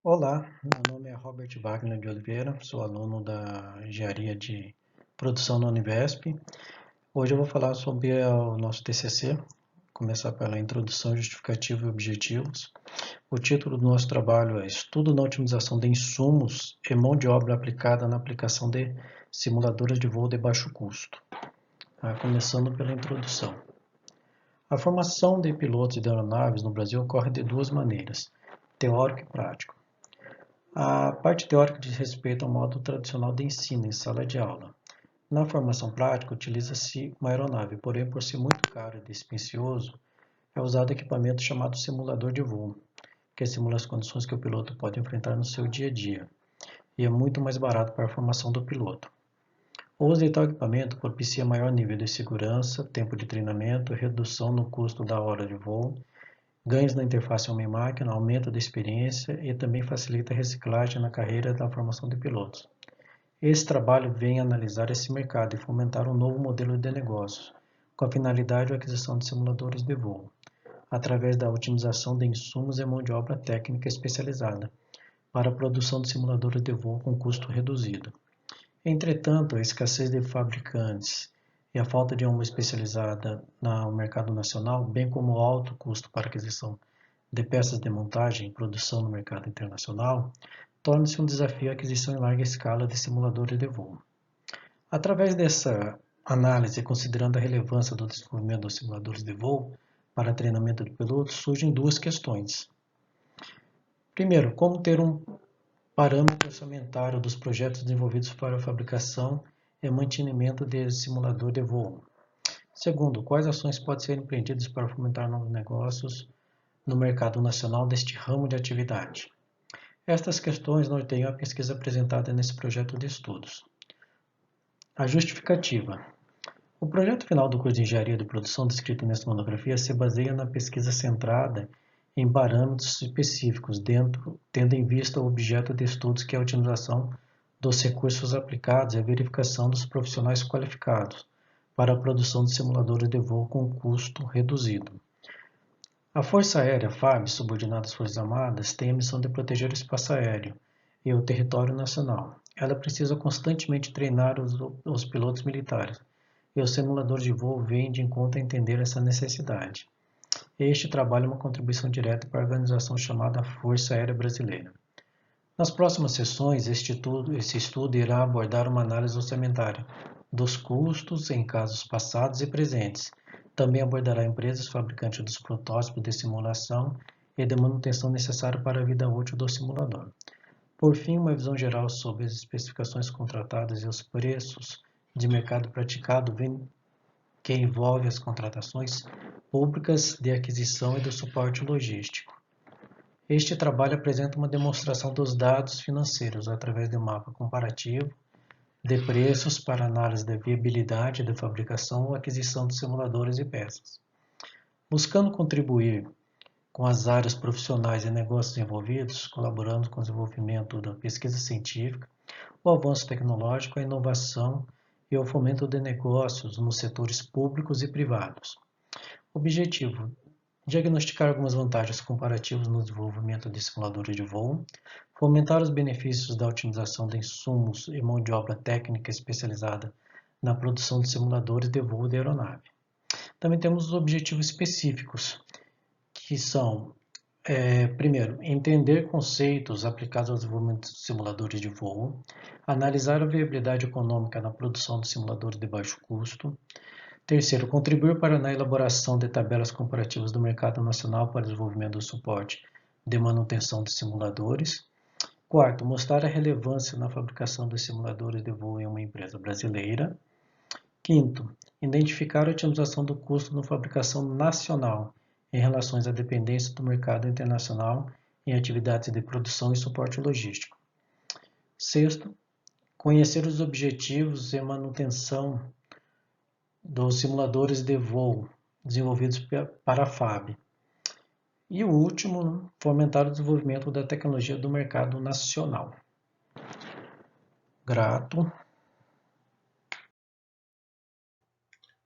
Olá, meu nome é Robert Wagner de Oliveira, sou aluno da Engenharia de Produção na Univesp. Hoje eu vou falar sobre o nosso TCC, começar pela introdução, justificativa e objetivos. O título do nosso trabalho é Estudo na Otimização de Insumos e Mão de Obra aplicada na aplicação de simuladores de voo de baixo custo. Começando pela introdução. A formação de pilotos de aeronaves no Brasil ocorre de duas maneiras, teórico e prático. A parte teórica diz respeito ao modo tradicional de ensino em sala de aula. Na formação prática, utiliza-se uma aeronave, porém, por ser muito caro e dispendioso, é usado equipamento chamado simulador de voo, que simula as condições que o piloto pode enfrentar no seu dia a dia, e é muito mais barato para a formação do piloto. O uso de tal equipamento propicia maior nível de segurança, tempo de treinamento, redução no custo da hora de voo, ganhos na interface homem-máquina, aumento da experiência e também facilita a reciclagem na carreira da formação de pilotos. Esse trabalho vem analisar esse mercado e fomentar um novo modelo de negócios, com a finalidade de aquisição de simuladores de voo, através da otimização de insumos e mão de obra técnica especializada, para a produção de simuladores de voo com custo reduzido. Entretanto, a escassez de fabricantes e a falta de uma especializada no mercado nacional, bem como o alto custo para aquisição de peças de montagem e produção no mercado internacional, torna-se um desafio a aquisição em larga escala de simuladores de voo. Através dessa análise, considerando a relevância do desenvolvimento dos simuladores de voo para treinamento de pilotos, surgem duas questões. Primeiro, como ter um parâmetro orçamentário dos projetos desenvolvidos para a fabricação e mantenimento de simulador de voo. Segundo, quais ações podem ser empreendidas para fomentar novos negócios no mercado nacional deste ramo de atividade? Estas questões norteiam a pesquisa apresentada nesse projeto de estudos. A justificativa. O projeto final do curso de Engenharia de Produção descrito nesta monografia se baseia na pesquisa centrada em parâmetros específicos, tendo em vista o objeto de estudos que é a utilização dos recursos aplicados e a verificação dos profissionais qualificados para a produção de simuladores de voo com custo reduzido. A Força Aérea, FAB, subordinada às Forças Armadas, tem a missão de proteger o espaço aéreo e o território nacional. Ela precisa constantemente treinar os pilotos militares, e os simuladores de voo vêm de encontro a entender essa necessidade. Este trabalho é uma contribuição direta para a organização chamada Força Aérea Brasileira. Nas próximas sessões, esse estudo irá abordar uma análise orçamentária dos custos em casos passados e presentes. Também abordará empresas fabricantes dos protótipos de simulação e de manutenção necessária para a vida útil do simulador. Por fim, uma visão geral sobre as especificações contratadas e os preços de mercado praticado que envolve as contratações públicas de aquisição e do suporte logístico. Este trabalho apresenta uma demonstração dos dados financeiros através de um mapa comparativo de preços para análise da viabilidade da fabricação ou aquisição de simuladores e peças. Buscando contribuir com as áreas profissionais e negócios envolvidos, colaborando com o desenvolvimento da pesquisa científica, o avanço tecnológico, a inovação e o fomento de negócios nos setores públicos e privados. Objetivo: diagnosticar algumas vantagens comparativas no desenvolvimento de simuladores de voo, fomentar os benefícios da otimização de insumos e mão de obra técnica especializada na produção de simuladores de voo de aeronave. Também temos os objetivos específicos, que são, primeiro, entender conceitos aplicados ao desenvolvimento de simuladores de voo, analisar a viabilidade econômica na produção de simuladores de baixo custo. Terceiro, contribuir para na elaboração de tabelas comparativas do mercado nacional para o desenvolvimento do suporte de manutenção de simuladores. Quarto, mostrar a relevância na fabricação de simuladores de voo em uma empresa brasileira. Quinto, identificar a otimização do custo na fabricação nacional em relação à dependência do mercado internacional em atividades de produção e suporte logístico. Sexto, conhecer os objetivos e manutenção dos simuladores de voo desenvolvidos para a FAB. E o último, fomentar o desenvolvimento da tecnologia do mercado nacional. Grato.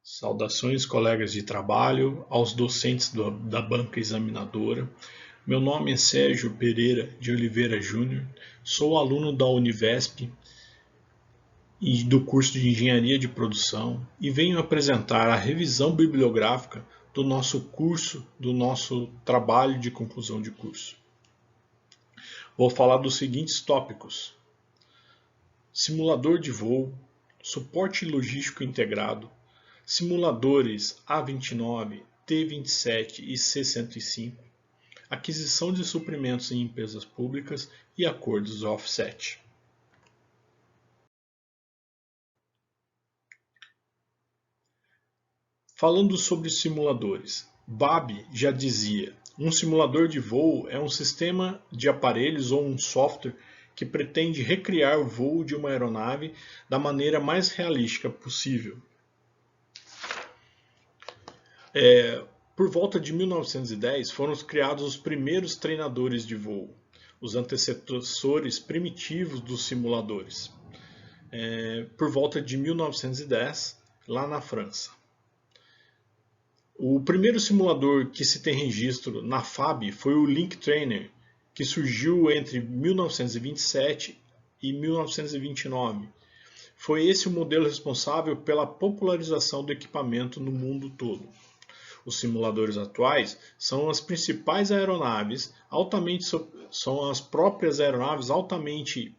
Saudações, colegas de trabalho, aos docentes da banca examinadora. Meu nome é Sérgio Pereira de Oliveira Júnior, sou aluno da Univesp e do curso de Engenharia de Produção e venho apresentar a revisão bibliográfica do nosso curso, do nosso trabalho de conclusão de curso. Vou falar dos seguintes tópicos: simulador de voo, suporte logístico integrado, simuladores A29, T27 e C105, aquisição de suprimentos em empresas públicas e acordos offset. Falando sobre simuladores, Babb já dizia: um simulador de voo é um sistema de aparelhos ou um software que pretende recriar o voo de uma aeronave da maneira mais realística possível. Por volta de 1910 foram criados os primeiros treinadores de voo, os antecessores primitivos dos simuladores. Por volta de 1910, lá na França. O primeiro simulador que se tem registro na FAB foi o Link Trainer, que surgiu entre 1927 e 1929. Foi esse o modelo responsável pela popularização do equipamento no mundo todo. Os simuladores atuais são as principais aeronaves são as próprias aeronaves altamente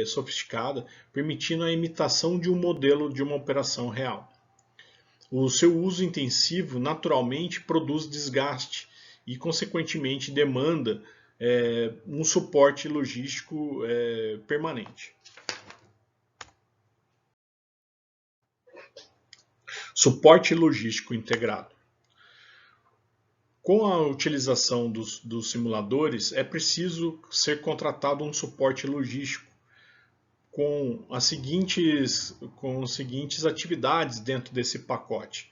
sofisticadas, permitindo a imitação de um modelo de uma operação real. O seu uso intensivo naturalmente produz desgaste e, consequentemente, demanda um suporte logístico permanente. Suporte logístico integrado. Com a utilização dos simuladores, é preciso ser contratado um suporte logístico com as seguintes atividades dentro desse pacote,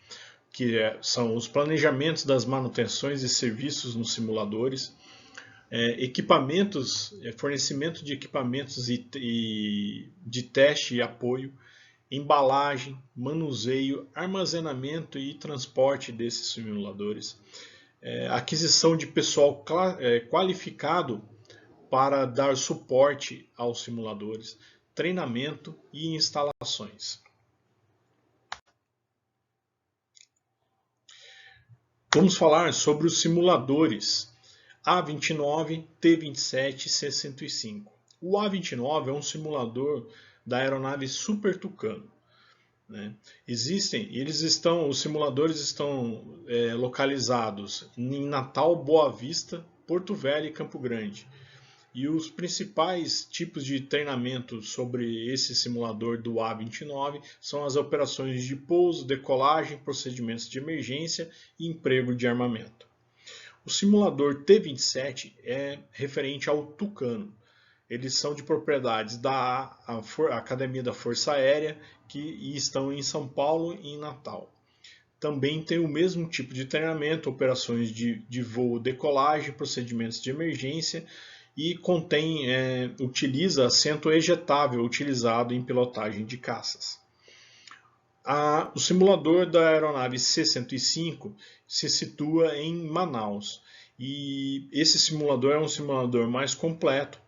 que são os planejamentos das manutenções e serviços nos simuladores, fornecimento de equipamentos e de teste e apoio, embalagem, manuseio, armazenamento e transporte desses simuladores, aquisição de pessoal qualificado para dar suporte aos simuladores, treinamento e instalações. Vamos falar sobre os simuladores A29, T27 e C105. O A29 é um simulador da aeronave Super Tucano. Os simuladores estão localizados em Natal, Boa Vista, Porto Velho e Campo Grande. E os principais tipos de treinamento sobre esse simulador do A29 são as operações de pouso, decolagem, procedimentos de emergência e emprego de armamento. O simulador T27 é referente ao Tucano. Eles são de propriedades da Academia da Força Aérea, que estão em São Paulo e em Natal. Também tem o mesmo tipo de treinamento, operações de voo, decolagem, procedimentos de emergência, e utiliza assento ejetável utilizado em pilotagem de caças. O simulador da aeronave C-105 se situa em Manaus, e esse simulador é um simulador mais completo,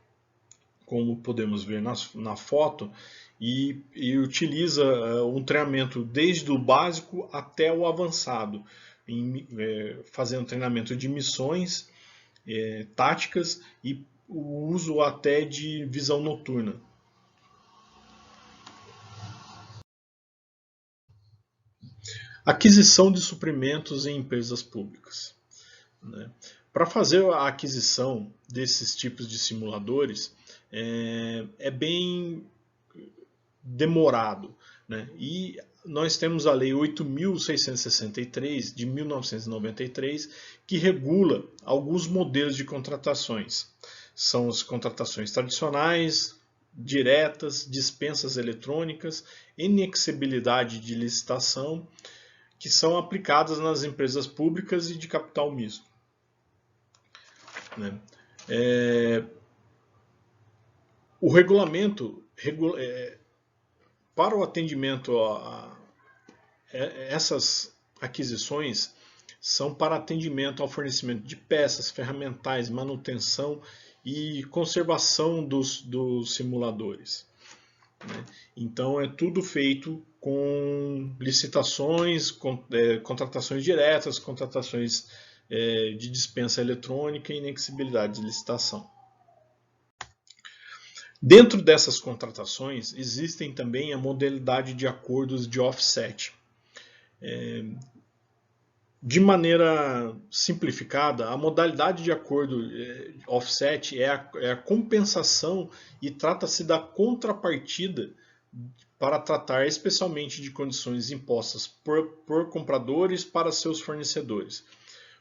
como podemos ver na foto, e utiliza um treinamento desde o básico até o avançado, fazendo treinamento de missões táticas e o uso até de visão noturna. Aquisição de suprimentos em empresas públicas. Para fazer a aquisição desses tipos de simuladores é bem demorado, e nós temos a Lei 8.663 de 1993 que regula alguns modelos de contratações. São as contratações tradicionais, diretas, dispensas eletrônicas, inexigibilidade de licitação, que são aplicadas nas empresas públicas e de capital misto. O regulamento para o atendimento a essas aquisições são para atendimento ao fornecimento de peças, ferramentais, manutenção e conservação dos simuladores. Então é tudo feito com licitações, contratações diretas, contratações de dispensa eletrônica e inexigibilidade de licitação. Dentro dessas contratações existem também a modalidade de acordos de offset. De maneira simplificada, a modalidade de acordo offset é a compensação e trata-se da contrapartida para tratar especialmente de condições impostas por compradores para seus fornecedores.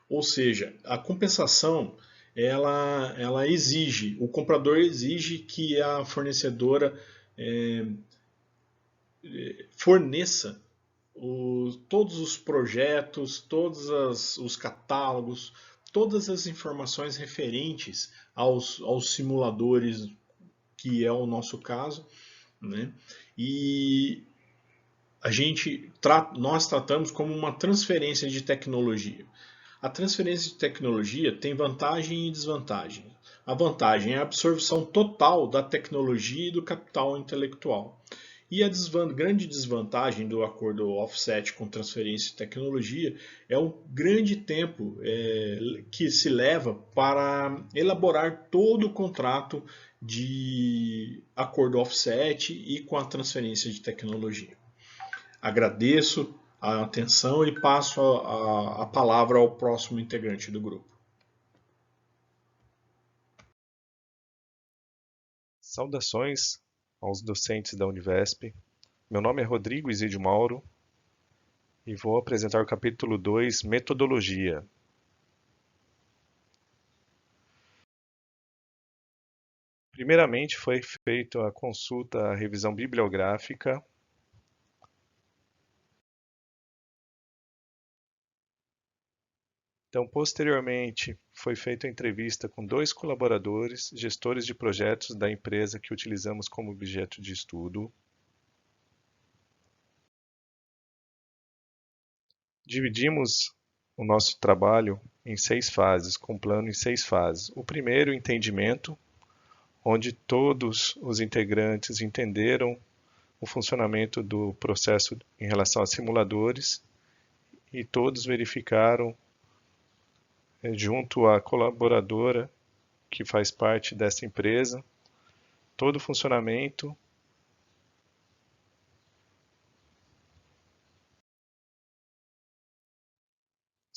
Ou seja, a compensação ela exige, o comprador exige que a fornecedora forneça todos os projetos, todos os catálogos, todas as informações referentes aos simuladores, que é o nosso caso, né? E nós tratamos como uma transferência de tecnologia. A transferência de tecnologia tem vantagem e desvantagem. A vantagem é a absorção total da tecnologia e do capital intelectual. E a grande desvantagem do acordo offset com transferência de tecnologia é o grande tempo que se leva para elaborar todo o contrato de acordo offset e com a transferência de tecnologia. Agradeço a atenção e passo a palavra ao próximo integrante do grupo. Saudações aos docentes da Univesp. Meu nome é Rodrigo Isidio Mauro e vou apresentar o capítulo 2, Metodologia. Primeiramente foi feita a consulta à revisão bibliográfica. Então, posteriormente, foi feita a entrevista com 2 colaboradores, gestores de projetos da empresa que utilizamos como objeto de estudo. Dividimos o nosso trabalho em 6 fases, com plano em 6 fases. O primeiro, entendimento, onde todos os integrantes entenderam o funcionamento do processo em relação a simuladores e todos verificaram, junto à colaboradora que faz parte dessa empresa, todo o funcionamento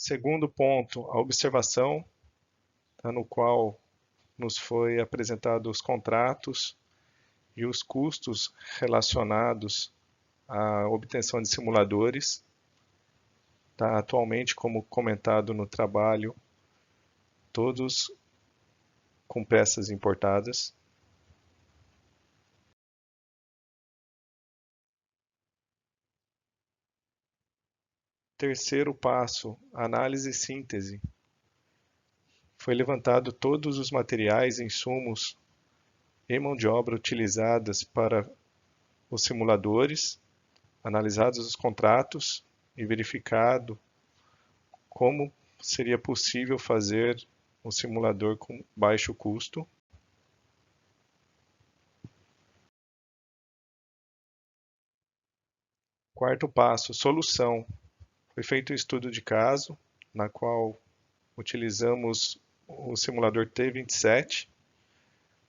Segundo ponto, a observação, no qual nos foi apresentado os contratos e os custos relacionados à obtenção de simuladores. Atualmente, como comentado no trabalho, todos com peças importadas. Terceiro passo, análise e síntese. Foi levantado todos os materiais, insumos e mão de obra utilizadas para os simuladores, analisados os contratos e verificado como seria possível fazer um simulador com baixo custo. Quarto passo, solução. Foi feito um estudo de caso, na qual utilizamos o simulador T27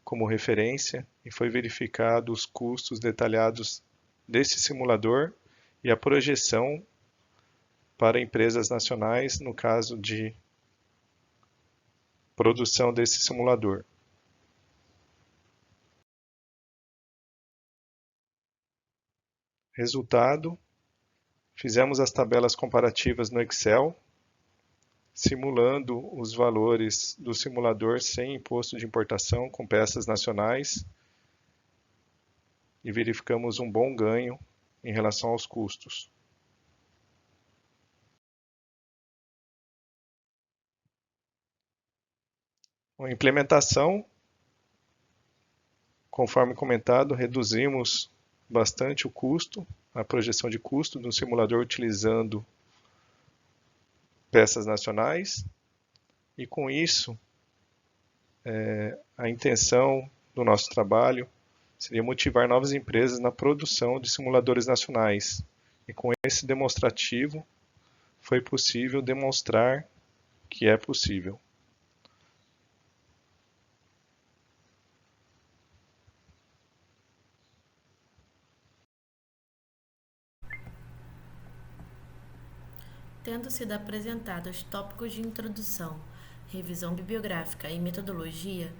como referência e foi verificado os custos detalhados desse simulador e a projeção para empresas nacionais no caso de produção desse simulador. Resultado, fizemos as tabelas comparativas no Excel, simulando os valores do simulador sem imposto de importação com peças nacionais e verificamos um bom ganho em relação aos custos. A implementação, conforme comentado, reduzimos bastante o custo, a projeção de custo do simulador utilizando peças nacionais, e com isso, a intenção do nosso trabalho seria motivar novas empresas na produção de simuladores nacionais. E com esse demonstrativo, foi possível demonstrar que é possível. Tendo sido apresentados tópicos de introdução, revisão bibliográfica e metodologia,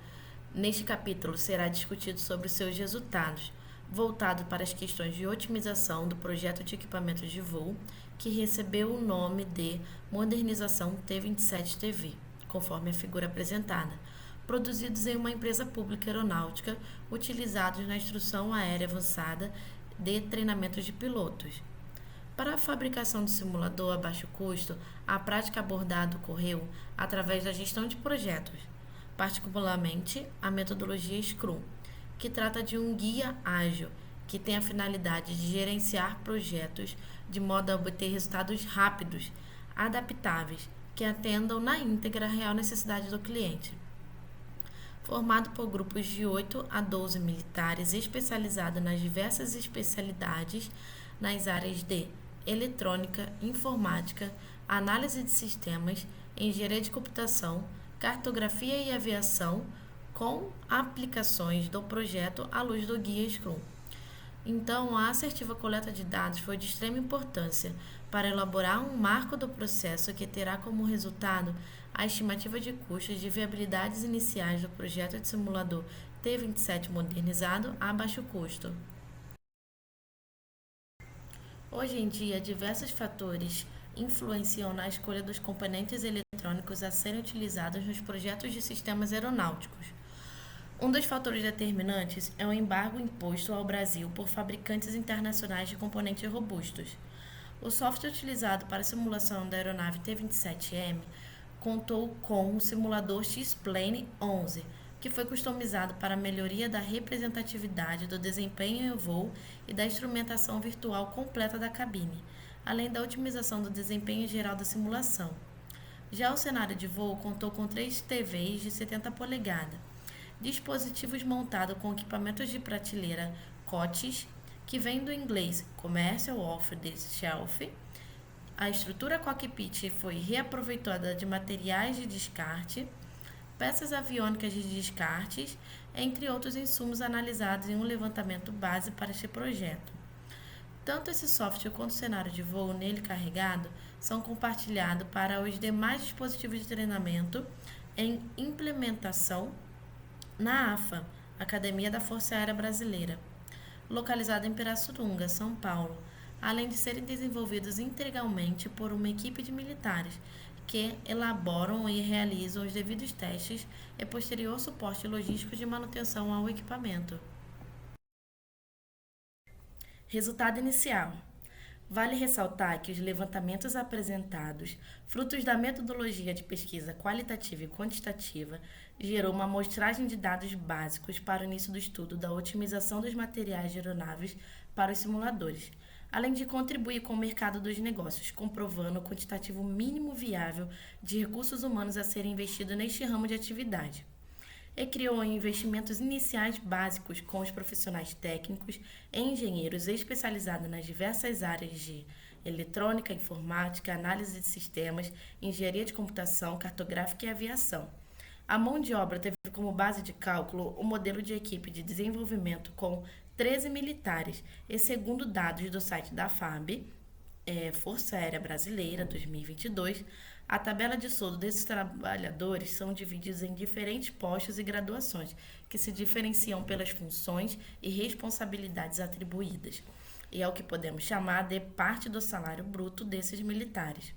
neste capítulo será discutido sobre os seus resultados, voltado para as questões de otimização do projeto de equipamentos de voo, que recebeu o nome de Modernização T-27TV, conforme a figura apresentada, produzidos em uma empresa pública aeronáutica, utilizados na instrução aérea avançada de treinamentos de pilotos. Para a fabricação do simulador a baixo custo, a prática abordada ocorreu através da gestão de projetos, particularmente a metodologia Scrum, que trata de um guia ágil que tem a finalidade de gerenciar projetos de modo a obter resultados rápidos, adaptáveis, que atendam na íntegra a real necessidade do cliente. Formado por grupos de 8 a 12 militares especializados nas diversas especialidades nas áreas de eletrônica, informática, análise de sistemas, engenharia de computação, cartografia e aviação, com aplicações do projeto à luz do guia Scrum. Então, a assertiva coleta de dados foi de extrema importância para elaborar um marco do processo que terá como resultado a estimativa de custos de viabilidades iniciais do projeto de simulador T-27 modernizado a baixo custo. Hoje em dia, diversos fatores influenciam na escolha dos componentes eletrônicos a serem utilizados nos projetos de sistemas aeronáuticos. Um dos fatores determinantes é o embargo imposto ao Brasil por fabricantes internacionais de componentes robustos. O software utilizado para a simulação da aeronave T-27M contou com o simulador X-Plane 11, que foi customizado para a melhoria da representatividade do desempenho em voo e da instrumentação virtual completa da cabine, além da otimização do desempenho geral da simulação. Já o cenário de voo contou com 3 TVs de 70 polegadas, dispositivos montados com equipamentos de prateleira COTS, que vem do inglês Commercial Off the Shelf. A estrutura cockpit foi reaproveitada de materiais de descarte, peças aviônicas de descartes, entre outros insumos analisados em um levantamento base para este projeto. Tanto esse software quanto o cenário de voo nele carregado são compartilhados para os demais dispositivos de treinamento em implementação na AFA, Academia da Força Aérea Brasileira, localizada em Pirassununga, São Paulo, além de serem desenvolvidos integralmente por uma equipe de militares que elaboram e realizam os devidos testes e posterior suporte logístico de manutenção ao equipamento. Resultado inicial. Vale ressaltar que os levantamentos apresentados, frutos da metodologia de pesquisa qualitativa e quantitativa, gerou uma amostragem de dados básicos para o início do estudo da otimização dos materiais de aeronaves para os simuladores, além de contribuir com o mercado dos negócios, comprovando o quantitativo mínimo viável de recursos humanos a serem investidos neste ramo de atividade. E criou investimentos iniciais básicos com os profissionais técnicos e engenheiros especializados nas diversas áreas de eletrônica, informática, análise de sistemas, engenharia de computação, cartográfica e aviação. A mão de obra teve como base de cálculo o modelo de equipe de desenvolvimento com 13 militares e, segundo dados do site da FAB, Força Aérea Brasileira 2022, a tabela de soldo desses trabalhadores são divididos em diferentes postos e graduações, que se diferenciam pelas funções e responsabilidades atribuídas, e é o que podemos chamar de parte do salário bruto desses militares.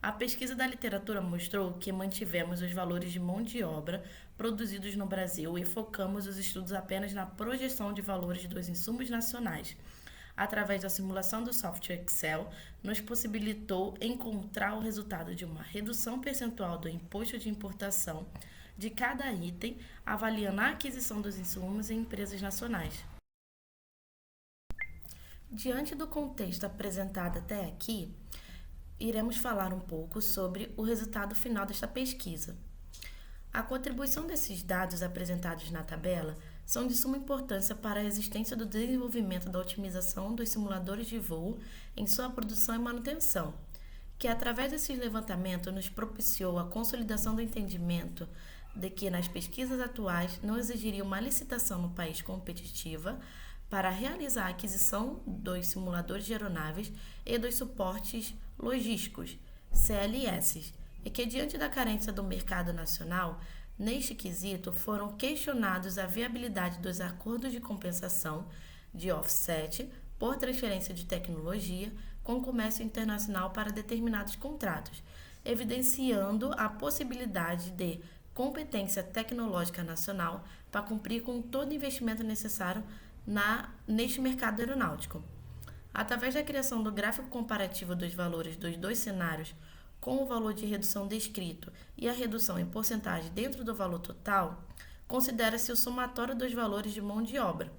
A pesquisa da literatura mostrou que mantivemos os valores de mão de obra produzidos no Brasil e focamos os estudos apenas na projeção de valores dos insumos nacionais. Através da simulação do software Excel, nos possibilitou encontrar o resultado de uma redução percentual do imposto de importação de cada item, avaliando a aquisição dos insumos em empresas nacionais. Diante do contexto apresentado até aqui, iremos falar um pouco sobre o resultado final desta pesquisa. A contribuição desses dados apresentados na tabela são de suma importância para a existência do desenvolvimento da otimização dos simuladores de voo em sua produção e manutenção, que através desses levantamentos nos propiciou a consolidação do entendimento de que nas pesquisas atuais não exigiria uma licitação no país competitiva para realizar a aquisição dos simuladores de aeronaves e dos suportes logísticos, CLS, e que diante da carência do mercado nacional, neste quesito foram questionados a viabilidade dos acordos de compensação de offset por transferência de tecnologia com o comércio internacional para determinados contratos, evidenciando a possibilidade de competência tecnológica nacional para cumprir com todo o investimento necessário neste mercado aeronáutico. Através da criação do gráfico comparativo dos valores dos dois cenários, com o valor de redução descrito e a redução em porcentagem dentro do valor total, considera-se o somatório dos valores de mão de obra,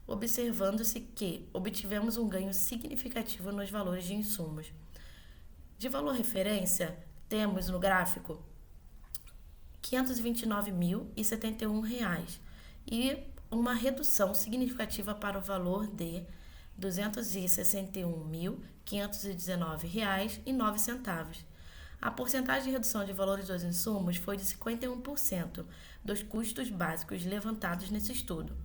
observando-se que obtivemos um ganho significativo nos valores de insumos. De valor referência, temos no gráfico R$ 529.071 e uma redução significativa para o valor de R$ 261.519,09. A porcentagem de redução de valores dos insumos foi de 51% dos custos básicos levantados nesse estudo.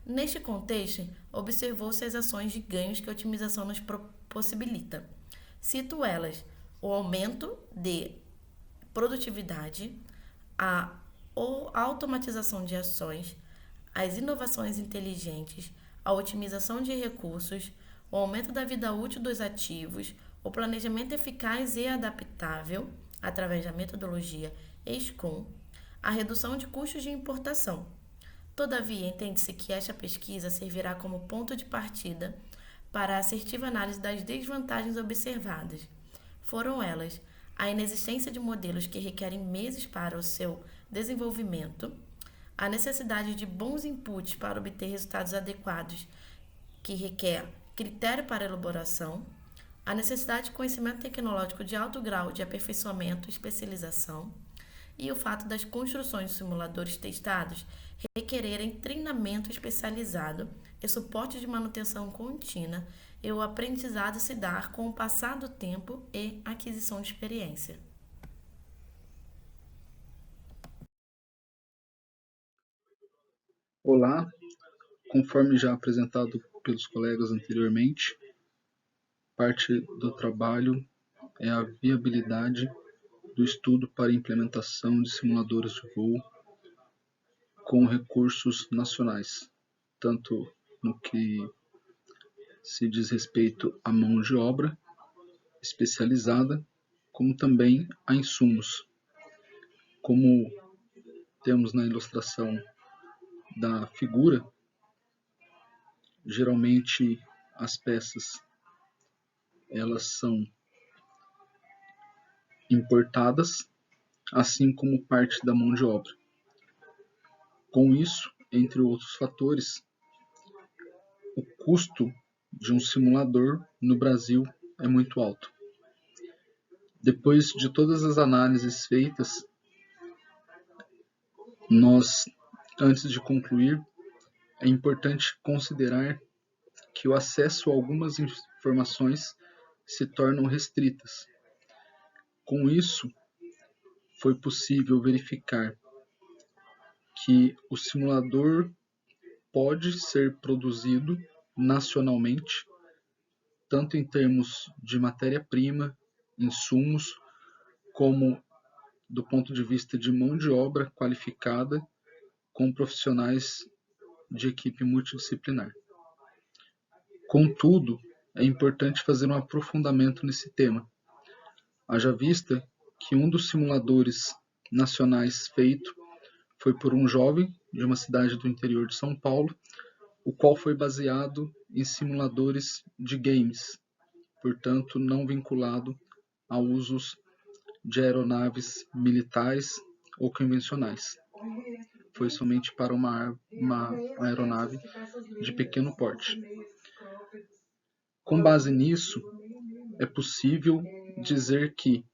Neste contexto, observou-se as ações de ganhos que a otimização nos possibilita. Cito elas: o aumento de produtividade, a automatização de ações, as inovações inteligentes, a otimização de recursos, o aumento da vida útil dos ativos, o planejamento eficaz e adaptável, através da metodologia SCOOM, a redução de custos de importação. Todavia, entende-se que esta pesquisa servirá como ponto de partida para a assertiva análise das desvantagens observadas. Foram elas: a inexistência de modelos que requerem meses para o seu desenvolvimento, a necessidade de bons inputs para obter resultados adequados, que requer critério para elaboração, a necessidade de conhecimento tecnológico de alto grau de aperfeiçoamento e especialização, e o fato das construções de simuladores testados requererem treinamento especializado e suporte de manutenção contínua, e o aprendizado se dar com o passar do tempo e aquisição de experiência. Olá, conforme já apresentado pelos colegas anteriormente, parte do trabalho é a viabilidade do estudo para implementação de simuladores de voo com recursos nacionais, tanto no que se diz respeito à mão de obra especializada, como também a insumos. Como temos na ilustração da figura, geralmente as peças elas são importadas, assim como parte da mão de obra. Com isso, entre outros fatores, o custo de um simulador no Brasil é muito alto. Depois de todas as análises feitas, antes de concluir, é importante considerar que o acesso a algumas informações se tornam restritas. Com isso, foi possível verificar que o simulador pode ser produzido nacionalmente, tanto em termos de matéria-prima, insumos, como do ponto de vista de mão de obra qualificada, com profissionais de equipe multidisciplinar. Contudo, é importante fazer um aprofundamento nesse tema, haja vista que um dos simuladores nacionais feito foi por um jovem de uma cidade do interior de São Paulo, o qual foi baseado em simuladores de games, portanto não vinculado a usos de aeronaves militares ou convencionais. Foi somente para uma aeronave de pequeno porte. Com base nisso, é possível dizer que,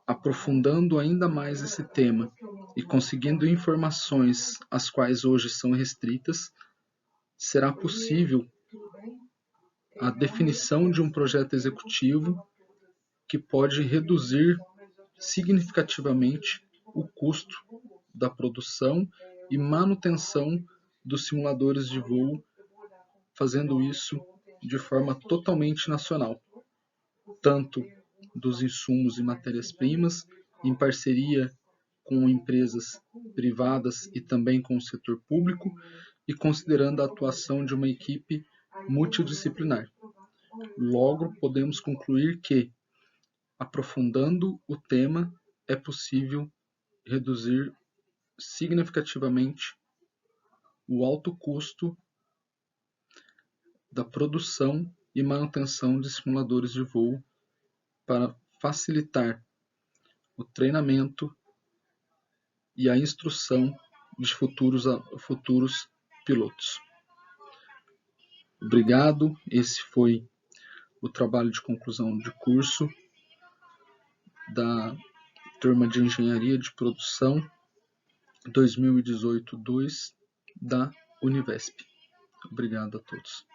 aprofundando ainda mais esse tema e conseguindo informações as quais hoje são restritas, será possível a definição de um projeto executivo que pode reduzir significativamente o custo da produção e manutenção dos simuladores de voo, fazendo isso de forma totalmente nacional, tanto dos insumos e matérias-primas, em parceria com empresas privadas e também com o setor público, e considerando a atuação de uma equipe multidisciplinar. Logo, podemos concluir que, aprofundando o tema, é possível reduzir significativamente o alto custo da produção e manutenção de simuladores de voo para facilitar o treinamento e a instrução de futuros pilotos. Obrigado, esse foi o trabalho de conclusão de curso da turma de Engenharia de Produção 2018-2 da Univesp. Obrigado a todos.